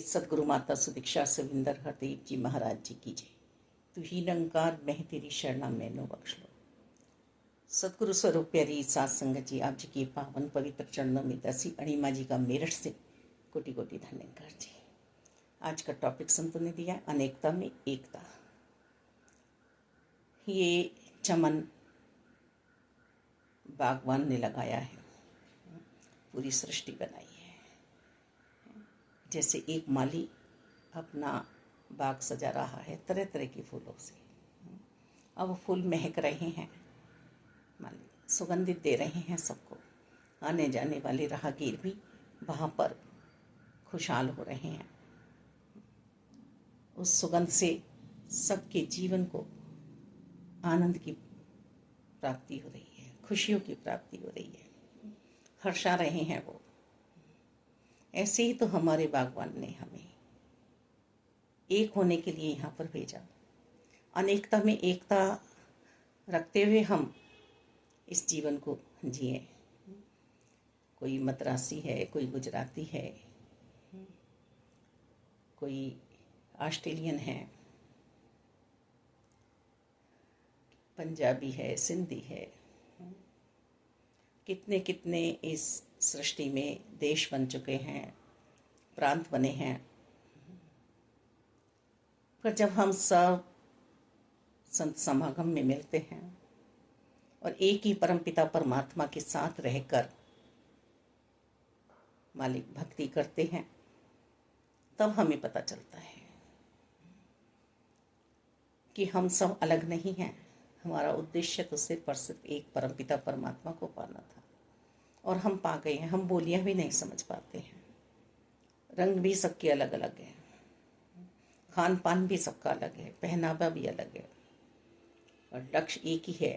सदगुरु माता सुदीक्षा सविंदर हरदेव जी महाराज जी की जय। तू ही निरंकार मैं तेरी शरणा मैनो बख्श लो। सदगुरु स्वरूप प्यारी सात संगत जी, आप जी के पावन पवित्र चरणों में दसी अणिमा जी का मेरठ से कोटि कोटि धन्यवाद जी। आज का टॉपिक संतों ने दिया अनेकता में एकता। ये चमन बागवान ने लगाया है, पूरी सृष्टि बनाई है। जैसे एक माली अपना बाग सजा रहा है तरह तरह के फूलों से। अब फूल महक रहे हैं, माली सुगंधित दे रहे हैं सबको। आने जाने वाले राहगीर भी वहाँ पर खुशहाल हो रहे हैं। उस सुगंध से सबके जीवन को आनंद की प्राप्ति हो रही है, खुशियों की प्राप्ति हो रही है, हर्षा रहे हैं वो। ऐसे ही तो हमारे बागवान ने हमें एक होने के लिए यहाँ पर भेजा। अनेकता में एकता रखते हुए हम इस जीवन को जिए। कोई मद्रासी है, कोई गुजराती है, कोई ऑस्ट्रेलियन है, पंजाबी है, सिंधी है। कितने कितने इस सृष्टि में देश बन चुके हैं, प्रांत बने हैं। पर जब हम सब संत समागम में मिलते हैं और एक ही परमपिता परमात्मा के साथ रहकर मालिक भक्ति करते हैं, तब हमें पता चलता है कि हम सब अलग नहीं हैं। हमारा उद्देश्य तो सिर्फ और सिर्फ एक परमपिता परमात्मा को पाना था, और हम पा गए हैं। हम बोलियां भी नहीं समझ पाते हैं, रंग भी सबके अलग अलग है, खान पान भी सबका अलग है, पहनावा भी अलग है, और लक्ष्य एक ही है,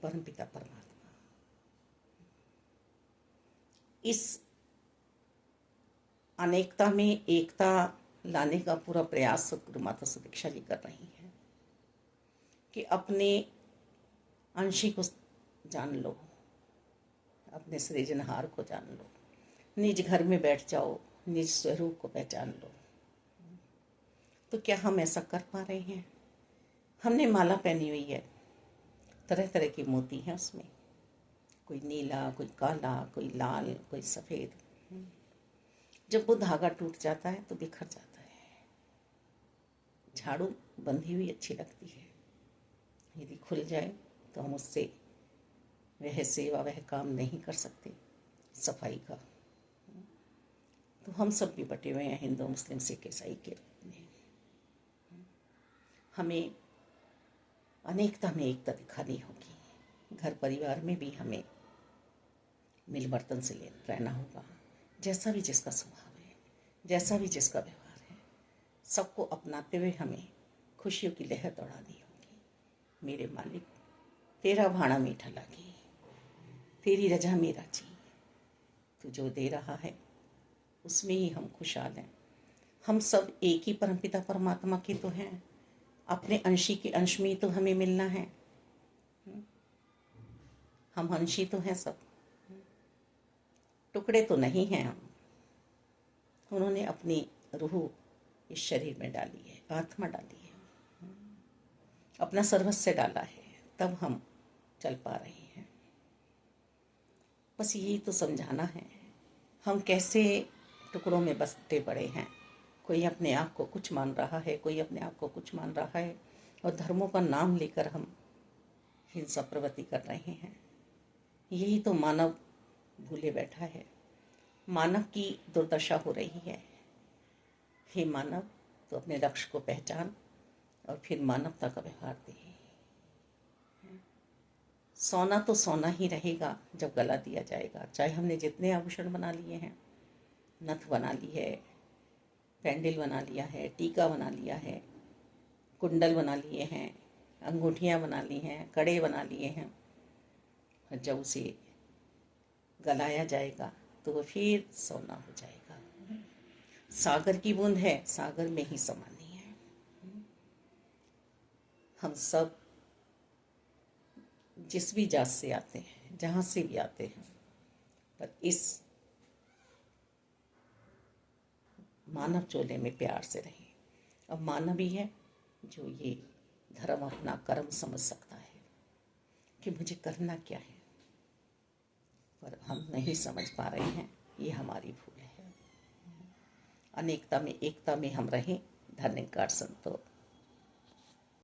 परमपिता परमात्मा। इस अनेकता में एकता लाने का पूरा प्रयास सदगुरु माता सुदीक्षा जी कर रही हैं कि अपने अंशी को जान लो, अपने सृजनहार को जान लो, निज घर में बैठ जाओ, निज स्वरूप को पहचान लो। तो क्या हम ऐसा कर पा रहे हैं? हमने माला पहनी हुई है, तरह तरह के मोती हैं उसमें, कोई नीला, कोई काला, कोई लाल, कोई सफ़ेद। जब वो धागा टूट जाता है तो बिखर जाता है। झाड़ू बंधी हुई अच्छी लगती है, यदि खुल जाए तो हम उससे वह सेवा, वह काम नहीं कर सकते सफाई का। तो हम सब भी बटे हुए हैं हिंदू, मुस्लिम, सिख, ईसाई के रूप में। हमें अनेकता में एकता दिखानी होगी। घर परिवार में भी हमें मिल बर्तन से रहना होगा। जैसा भी जिसका स्वभाव है, जैसा भी जिसका व्यवहार है, सबको अपनाते हुए हमें खुशियों की लहर दौड़ानी होगी। मेरे मालिक, तेरा भाणा मीठा लागे, तेरी रजा में राजी। तू जो दे रहा है उसमें ही हम खुशहाल हैं। हम सब एक ही परमपिता परमात्मा के तो हैं। अपने अंशी के अंश में तो हमें मिलना है। हम अंशी तो हैं सब, टुकड़े तो नहीं हैं हम। उन्होंने अपनी रूह इस शरीर में डाली है, आत्मा डाली है, अपना सर्वस्व डाला है, तब हम चल पा रहे हैं। बस यही तो समझाना है। हम कैसे टुकड़ों में बसते पड़े हैं। कोई अपने आप को कुछ मान रहा है, कोई अपने आप को कुछ मान रहा है, और धर्मों का नाम लेकर हम हिंसा प्रवृत्ति कर रहे हैं। यही तो मानव भूले बैठा है। मानव की दुर्दशा हो रही है। हे मानव, तो अपने लक्ष्य को पहचान और फिर मानवता का व्यवहार दे। सोना तो सोना ही रहेगा जब गला दिया जाएगा। चाहे हमने जितने आभूषण बना लिए हैं, नथ बना ली है, पैंडल बना लिया है, टीका बना लिया है, कुंडल बना लिए हैं, अंगूठियाँ बना ली हैं, कड़े बना लिए हैं, और जब उसे गलाया जाएगा तो वो फिर सोना हो जाएगा। सागर की बूंद है, सागर में ही समानी है। हम सब जिस भी जात से आते हैं, जहाँ से भी आते हैं, पर इस मानव चोले में प्यार से रहें। अब मानव ही है जो ये धर्म अपना कर्म समझ सकता है कि मुझे करना क्या है, पर हम नहीं समझ पा रहे हैं, ये हमारी भूल है। अनेकता में एकता में हम रहें। धन्यवाद संतो।